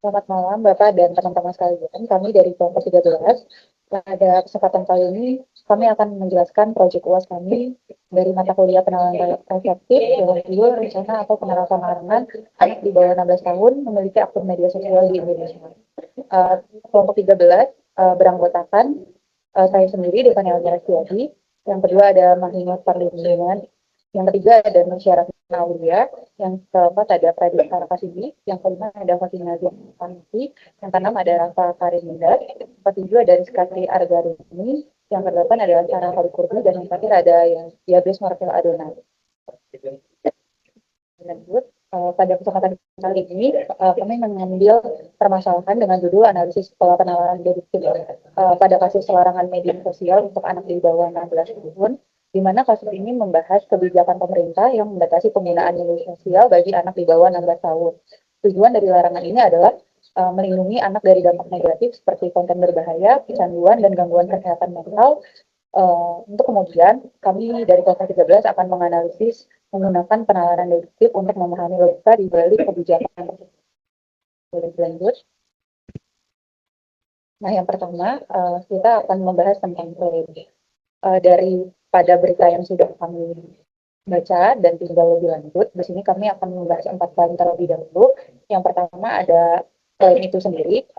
Selamat malam Bapak dan teman-teman sekalian. Kami dari kelompok 13. Pada kesempatan kali ini kami akan menjelaskan proyek UAS kami dari mata kuliah penalaran reflektif dengan judul rencana atau penerapan larangan anak di bawah 16 tahun memiliki akun media sosial di Indonesia. Uh, Kelompok 13 beranggotakan saya sendiri Devania Elvira. Yang kedua ada Mahinot Parlindungan. Yang ketiga ada Masyarakat Aulia, yang keempat ada Pradip Karakasidi, yang kelima ada Fatina Zanti, yang keenam ada Rafa Karimunda, yang ketujuh ada Rizkati Argaruni, yang kedelapan adalah Sarah Halikurdi, dan yang terakhir ada yang Diabes Markel Adonai. Lanjut, pada kesempatan kali ini kami mengambil permasalahan dengan judul analisis pola penalaran deduktif pada kasus larangan media sosial untuk anak di bawah 16 tahun, di mana kasus ini membahas kebijakan pemerintah yang membatasi penggunaan media sosial bagi anak di bawah 16 tahun. Tujuan dari larangan ini adalah melindungi anak dari dampak negatif seperti konten berbahaya, kecanduan, dan gangguan kesehatan mental. Untuk kemudian kami dari kelompok 13 akan menganalisis menggunakan penalaran deduktif untuk memahami logika di balik kebijakan tersebut. Boleh dilanjut. Nah, yang pertama kita akan membahas tentang klaim. Daripada berita yang sudah kami baca dan tinggal lebih lanjut, di sini kami akan membahas 4 klaim terlebih dahulu. Yang pertama ada klaim itu sendiri.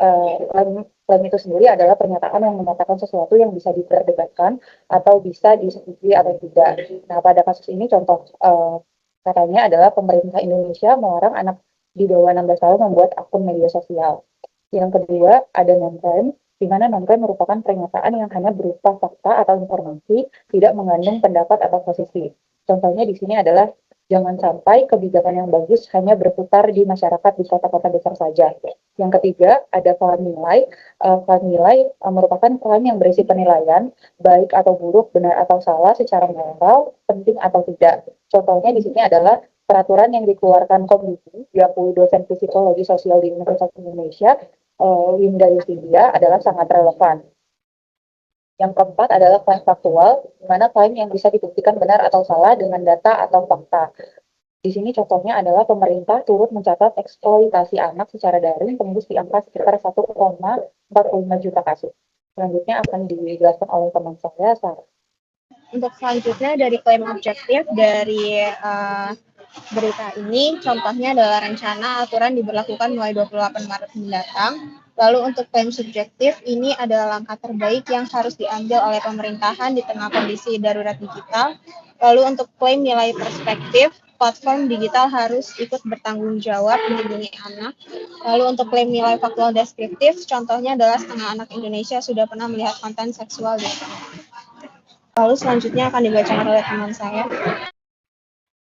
Klaim itu sendiri adalah pernyataan yang menyatakan sesuatu yang bisa diperdebatkan atau bisa disetujui atau tidak. Nah, pada kasus ini contoh katanya adalah pemerintah Indonesia melarang anak di bawah 16 tahun membuat akun media sosial. Yang kedua ada non-klaim, di mana non-klaim merupakan pernyataan yang hanya berupa fakta atau informasi, tidak mengandung pendapat atau posisi. Contohnya di sini adalah jangan sampai kebijakan yang bagus hanya berputar di masyarakat di kota-kota besar saja. Yang ketiga, ada klaim nilai. Klaim nilai merupakan klaim yang berisi penilaian, baik atau buruk, benar atau salah, secara moral, penting atau tidak. Contohnya di sini adalah peraturan yang dikeluarkan Komdisi, diakui dosen psikologi sosial di Universitas Indonesia, Winda Yusidia, adalah sangat relevan. Yang keempat adalah klaim faktual, di mana klaim yang bisa dibuktikan benar atau salah dengan data atau fakta. Di sini contohnya adalah pemerintah turut mencatat eksploitasi anak secara daring tembus di angka sekitar 1,45 juta kasus. Selanjutnya akan dijelaskan oleh teman saya, Sarah. Untuk selanjutnya dari klaim objektif dari berita ini, contohnya adalah rencana aturan diberlakukan mulai 28 Maret mendatang. Lalu untuk klaim subjektif, ini adalah langkah terbaik yang harus diambil oleh pemerintahan di tengah kondisi darurat digital. Lalu untuk klaim nilai perspektif, platform digital harus ikut bertanggung jawab melindungi anak. Lalu untuk klaim nilai faktual deskriptif, contohnya adalah setengah anak Indonesia sudah pernah melihat konten seksual di internet. Lalu selanjutnya akan dibacakan oleh teman saya.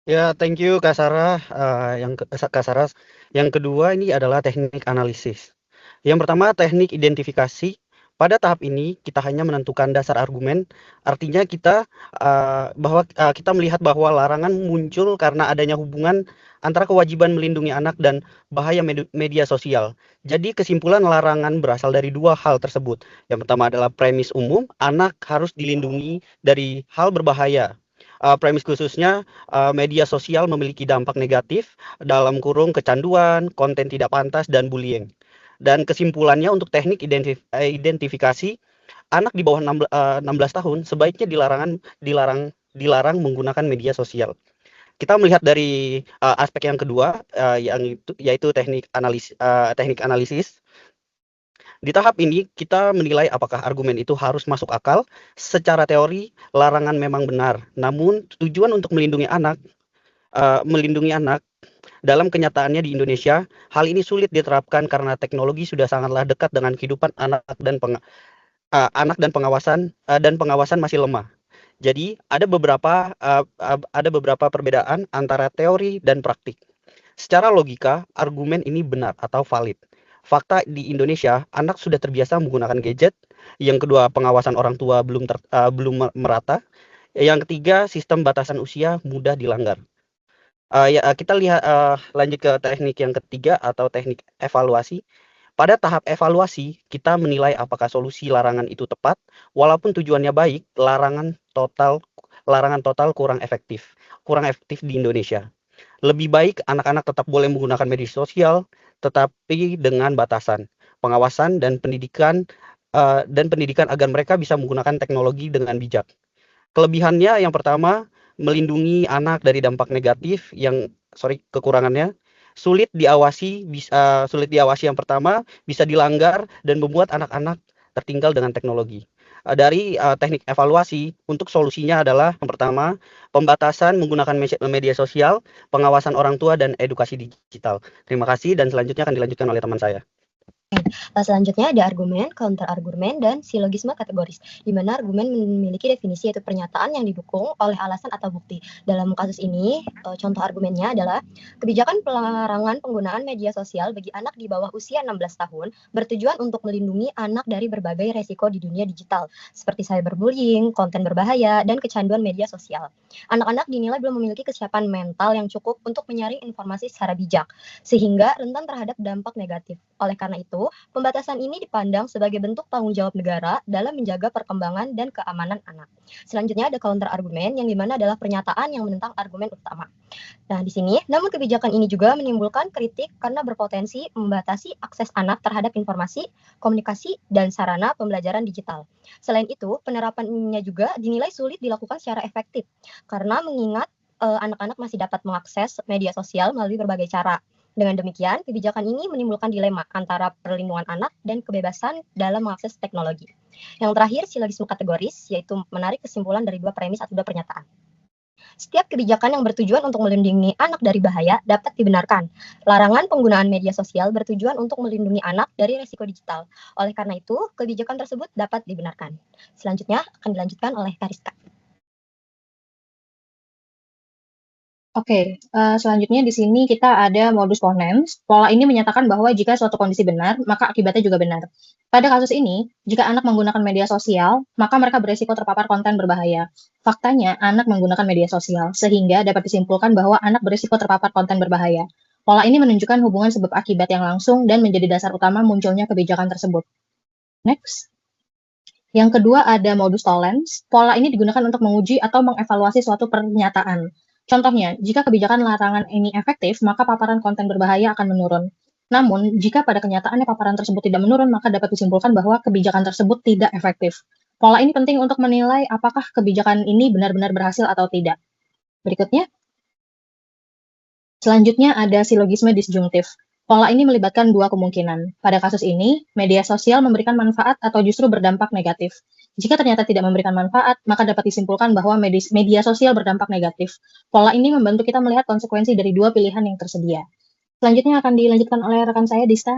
Ya, thank you Kak Sarah. Kak Sarah. Yang kedua ini adalah teknik analisis. Yang pertama teknik identifikasi. Pada tahap ini kita hanya menentukan dasar argumen. Artinya kita kita melihat bahwa larangan muncul karena adanya hubungan antara kewajiban melindungi anak dan bahaya media sosial. Jadi kesimpulan larangan berasal dari dua hal tersebut. Yang pertama adalah premis umum, anak harus dilindungi dari hal berbahaya. Premis khususnya media sosial memiliki dampak negatif dalam kurung kecanduan, konten tidak pantas, dan bullying. Dan kesimpulannya untuk teknik identifikasi, anak di bawah 16 tahun sebaiknya dilarang menggunakan media sosial. Kita melihat dari aspek yang kedua, yaitu teknik analisis. Di tahap ini kita menilai apakah argumen itu harus masuk akal. Secara teori larangan memang benar, namun tujuan untuk melindungi anak dalam kenyataannya di Indonesia, hal ini sulit diterapkan karena teknologi sudah sangatlah dekat dengan kehidupan anak dan pengawasan masih lemah. Jadi ada beberapa perbedaan antara teori dan praktik. Secara logika, argumen ini benar atau valid. Fakta di Indonesia, anak sudah terbiasa menggunakan gadget. Yang kedua, pengawasan orang tua belum merata. Yang ketiga, sistem batasan usia mudah dilanggar. Kita lihat lanjut ke teknik yang ketiga atau teknik evaluasi. Pada tahap evaluasi, kita menilai apakah solusi larangan itu tepat. Walaupun tujuannya baik, larangan total kurang efektif di Indonesia. Lebih baik anak-anak tetap boleh menggunakan media sosial, tetapi dengan batasan, pengawasan dan pendidikan agar mereka bisa menggunakan teknologi dengan bijak. Kelebihannya yang pertama, melindungi anak dari dampak negatif kekurangannya, sulit diawasi yang pertama, bisa dilanggar dan membuat anak-anak tertinggal dengan teknologi. Dari teknik evaluasi, untuk solusinya adalah yang pertama, pembatasan menggunakan media sosial, pengawasan orang tua, dan edukasi digital. Terima kasih dan selanjutnya akan dilanjutkan oleh teman saya. Selanjutnya ada argumen, counter argumen, dan silogisme kategoris, di mana argumen memiliki definisi yaitu pernyataan yang didukung oleh alasan atau bukti. Dalam kasus ini, contoh argumennya adalah kebijakan pelarangan penggunaan media sosial bagi anak di bawah usia 16 tahun bertujuan untuk melindungi anak dari berbagai resiko di dunia digital, seperti cyberbullying, konten berbahaya, dan kecanduan media sosial. Anak-anak dinilai belum memiliki kesiapan mental yang cukup untuk menyaring informasi secara bijak, sehingga rentan terhadap dampak negatif. Oleh karena itu, pembatasan ini dipandang sebagai bentuk tanggung jawab negara dalam menjaga perkembangan dan keamanan anak. Selanjutnya ada counter argumen yang dimana adalah pernyataan yang menentang argumen utama. Nah, di sini, namun kebijakan ini juga menimbulkan kritik karena berpotensi membatasi akses anak terhadap informasi, komunikasi, dan sarana pembelajaran digital. Selain itu, penerapannya juga dinilai sulit dilakukan secara efektif karena mengingat anak-anak masih dapat mengakses media sosial melalui berbagai cara. Dengan demikian, kebijakan ini menimbulkan dilema antara perlindungan anak dan kebebasan dalam mengakses teknologi. Yang terakhir, silogisme kategoris, yaitu menarik kesimpulan dari dua premis atau dua pernyataan. Setiap kebijakan yang bertujuan untuk melindungi anak dari bahaya dapat dibenarkan. Larangan penggunaan media sosial bertujuan untuk melindungi anak dari risiko digital. Oleh karena itu, kebijakan tersebut dapat dibenarkan. Selanjutnya akan dilanjutkan oleh Kariska. Oke, selanjutnya di sini kita ada modus ponens. Pola ini menyatakan bahwa jika suatu kondisi benar, maka akibatnya juga benar. Pada kasus ini, jika anak menggunakan media sosial, maka mereka berisiko terpapar konten berbahaya. Faktanya, anak menggunakan media sosial, sehingga dapat disimpulkan bahwa anak berisiko terpapar konten berbahaya. Pola ini menunjukkan hubungan sebab akibat yang langsung dan menjadi dasar utama munculnya kebijakan tersebut. Next. Yang kedua ada modus tollens. Pola ini digunakan untuk menguji atau mengevaluasi suatu pernyataan. Contohnya, jika kebijakan larangan ini efektif, maka paparan konten berbahaya akan menurun. Namun, jika pada kenyataannya paparan tersebut tidak menurun, maka dapat disimpulkan bahwa kebijakan tersebut tidak efektif. Pola ini penting untuk menilai apakah kebijakan ini benar-benar berhasil atau tidak. Berikutnya. Selanjutnya ada silogisme disjungtif. Pola ini melibatkan dua kemungkinan. Pada kasus ini, media sosial memberikan manfaat atau justru berdampak negatif. Jika ternyata tidak memberikan manfaat, maka dapat disimpulkan bahwa media sosial berdampak negatif. Pola ini membantu kita melihat konsekuensi dari dua pilihan yang tersedia. Selanjutnya akan dilanjutkan oleh rekan saya, Dista.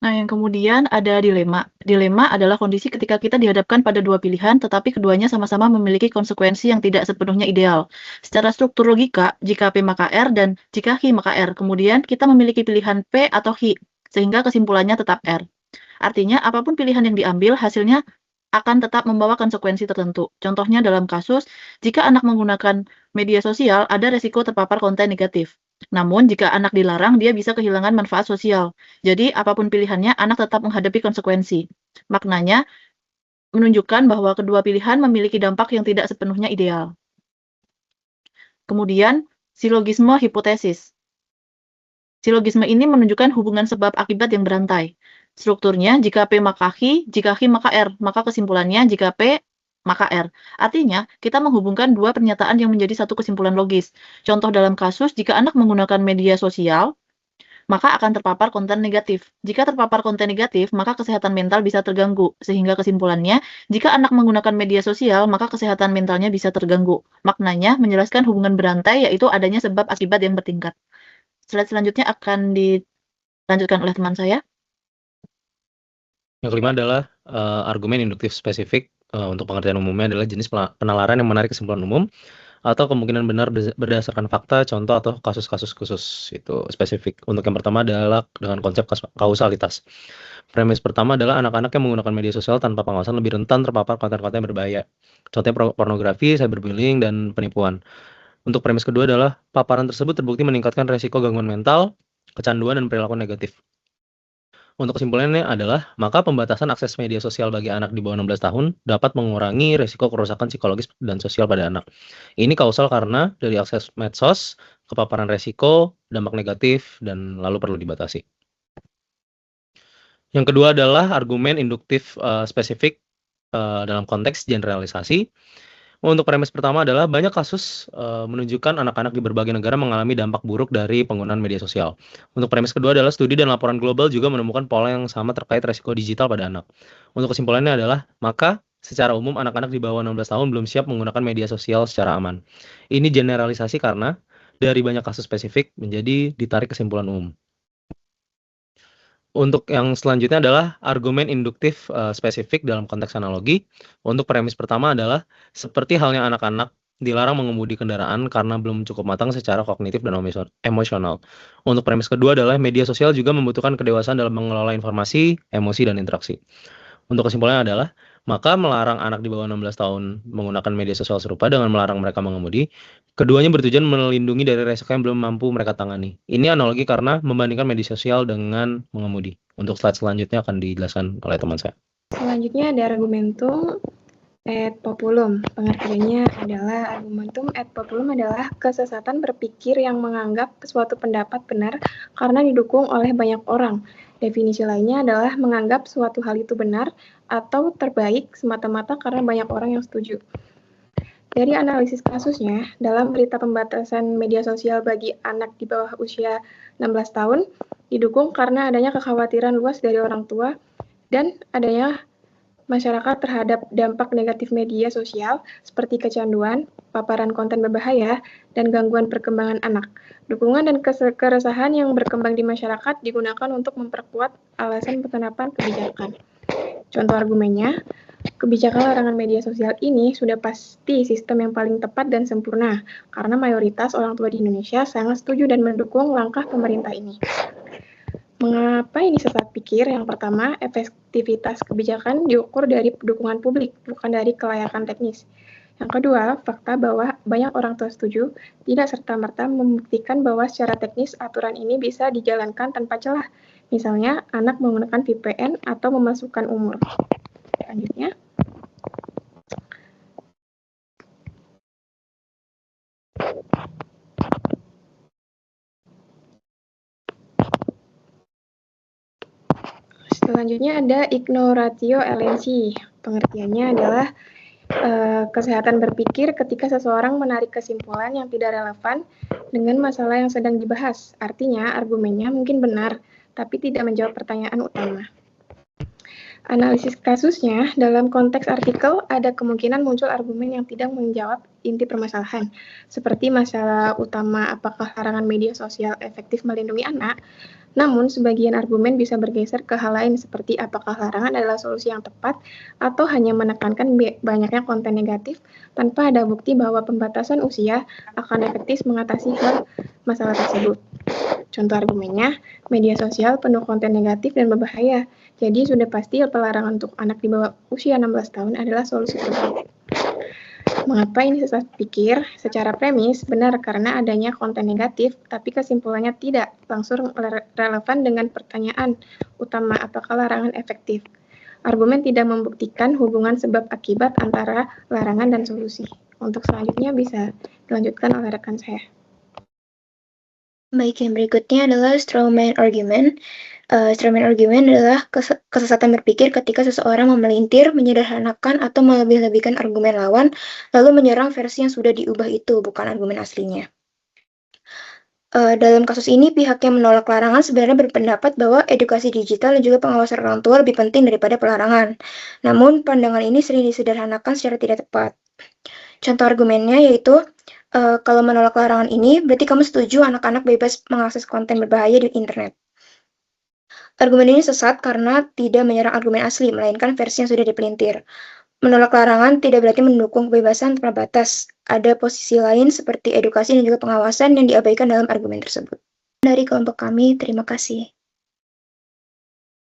Nah, yang kemudian ada dilema. Dilema adalah kondisi ketika kita dihadapkan pada dua pilihan, tetapi keduanya sama-sama memiliki konsekuensi yang tidak sepenuhnya ideal. Secara struktur logika, jika P maka R dan jika H maka R. Kemudian kita memiliki pilihan P atau H, sehingga kesimpulannya tetap R. Artinya, apapun pilihan yang diambil, hasilnya akan tetap membawa konsekuensi tertentu. Contohnya dalam kasus, jika anak menggunakan media sosial, ada resiko terpapar konten negatif. Namun, jika anak dilarang, dia bisa kehilangan manfaat sosial. Jadi, apapun pilihannya, anak tetap menghadapi konsekuensi. Maknanya, menunjukkan bahwa kedua pilihan memiliki dampak yang tidak sepenuhnya ideal. Kemudian, silogisme hipotesis. Silogisme ini menunjukkan hubungan sebab akibat yang berantai. Strukturnya, jika P maka H, jika H maka R, maka kesimpulannya jika P maka R. Artinya, kita menghubungkan dua pernyataan yang menjadi satu kesimpulan logis. Contoh dalam kasus, jika anak menggunakan media sosial, maka akan terpapar konten negatif. Jika terpapar konten negatif, maka kesehatan mental bisa terganggu. Sehingga kesimpulannya, jika anak menggunakan media sosial, maka kesehatan mentalnya bisa terganggu. Maknanya, menjelaskan hubungan berantai, yaitu adanya sebab akibat yang bertingkat. Slide selanjutnya akan dilanjutkan oleh teman saya. Yang kelima adalah argumen induktif spesifik. Untuk pengertian umumnya adalah jenis penalaran yang menarik kesimpulan umum atau kemungkinan benar berdasarkan fakta, contoh atau kasus-kasus khusus. Itu spesifik. Untuk yang pertama adalah dengan konsep kausalitas. Premis pertama adalah anak-anak yang menggunakan media sosial tanpa pengawasan lebih rentan terpapar konten-konten berbahaya. Contohnya pornografi, cyberbullying, dan penipuan. Untuk premis kedua adalah paparan tersebut terbukti meningkatkan resiko gangguan mental, kecanduan, dan perilaku negatif. Untuk kesimpulannya adalah, maka pembatasan akses media sosial bagi anak di bawah 16 tahun dapat mengurangi resiko kerusakan psikologis dan sosial pada anak. Ini kausal karena dari akses medsos, kepaparan resiko, dampak negatif, dan lalu perlu dibatasi. Yang kedua adalah argumen induktif spesifik dalam konteks generalisasi. Untuk premis pertama adalah banyak kasus menunjukkan anak-anak di berbagai negara mengalami dampak buruk dari penggunaan media sosial. Untuk premis kedua adalah studi dan laporan global juga menemukan pola yang sama terkait resiko digital pada anak. Untuk kesimpulannya adalah, maka secara umum anak-anak di bawah 16 tahun belum siap menggunakan media sosial secara aman. Ini generalisasi karena dari banyak kasus spesifik menjadi ditarik kesimpulan umum. Untuk yang selanjutnya adalah argumen induktif spesifik dalam konteks analogi. Untuk premis pertama adalah seperti halnya anak-anak dilarang mengemudi kendaraan karena belum cukup matang secara kognitif dan emosional. Untuk premis kedua adalah media sosial juga membutuhkan kedewasaan dalam mengelola informasi, emosi, dan interaksi. Untuk kesimpulannya adalah, maka melarang anak di bawah 16 tahun menggunakan media sosial serupa dengan melarang mereka mengemudi, keduanya bertujuan melindungi dari resiko yang belum mampu mereka tangani. Ini analogi karena membandingkan media sosial dengan mengemudi. Untuk slide selanjutnya akan dijelaskan oleh teman saya. Selanjutnya ada argumentum ad populum. Pengertiannya adalah argumentum ad populum adalah kesesatan berpikir yang menganggap suatu pendapat benar karena didukung oleh banyak orang. Definisi lainnya adalah menganggap suatu hal itu benar atau terbaik semata-mata karena banyak orang yang setuju. Dari analisis kasusnya, dalam berita pembatasan media sosial bagi anak di bawah usia 16 tahun, didukung karena adanya kekhawatiran luas dari orang tua dan adanya masyarakat terhadap dampak negatif media sosial seperti kecanduan, paparan konten berbahaya, dan gangguan perkembangan anak. Dukungan dan keresahan yang berkembang di masyarakat digunakan untuk memperkuat alasan penerapan kebijakan. Contoh argumennya, kebijakan larangan media sosial ini sudah pasti sistem yang paling tepat dan sempurna, karena mayoritas orang tua di Indonesia sangat setuju dan mendukung langkah pemerintah ini. Mengapa ini sesat pikir? Yang pertama, efektivitas kebijakan diukur dari dukungan publik, bukan dari kelayakan teknis. Yang kedua, fakta bahwa banyak orang tua setuju tidak serta-merta membuktikan bahwa secara teknis aturan ini bisa dijalankan tanpa celah. Misalnya, anak menggunakan VPN atau memasukkan umur. Selanjutnya, ada ignoratio elenchi. Pengertiannya adalah kesehatan berpikir ketika seseorang menarik kesimpulan yang tidak relevan dengan masalah yang sedang dibahas. Artinya, argumennya mungkin benar, tapi tidak menjawab pertanyaan utama. Analisis kasusnya, dalam konteks artikel, ada kemungkinan muncul argumen yang tidak menjawab inti permasalahan, seperti masalah utama apakah larangan media sosial efektif melindungi anak. Namun, sebagian argumen bisa bergeser ke hal lain seperti apakah larangan adalah solusi yang tepat atau hanya menekankan banyaknya konten negatif tanpa ada bukti bahwa pembatasan usia akan efektif mengatasi hal masalah tersebut. Contoh argumennya, media sosial penuh konten negatif dan berbahaya, jadi sudah pasti pelarangan untuk anak di bawah usia 16 tahun adalah solusi terbaik. Mengapa ini sesat pikir? Secara premis, benar karena adanya konten negatif, tapi kesimpulannya tidak langsung relevan dengan pertanyaan utama apakah larangan efektif. Argumen tidak membuktikan hubungan sebab akibat antara larangan dan solusi. Untuk selanjutnya bisa dilanjutkan oleh rekan saya. Baik, yang berikutnya adalah strawman argument. Strawman argument adalah kesesatan berpikir ketika seseorang memelintir, menyederhanakan, atau melebih-lebihkan argumen lawan, lalu menyerang versi yang sudah diubah itu, bukan argumen aslinya. Dalam kasus ini, pihak yang menolak larangan sebenarnya berpendapat bahwa edukasi digital dan juga pengawasan orang tua lebih penting daripada pelarangan. Namun, pandangan ini sering disederhanakan secara tidak tepat. Contoh argumennya yaitu, kalau menolak larangan ini, berarti kamu setuju anak-anak bebas mengakses konten berbahaya di internet. Argumen ini sesat karena tidak menyerang argumen asli, melainkan versi yang sudah dipelintir. Menolak larangan tidak berarti mendukung kebebasan tanpa batas. Ada posisi lain seperti edukasi dan juga pengawasan yang diabaikan dalam argumen tersebut. Dari kelompok kami, terima kasih.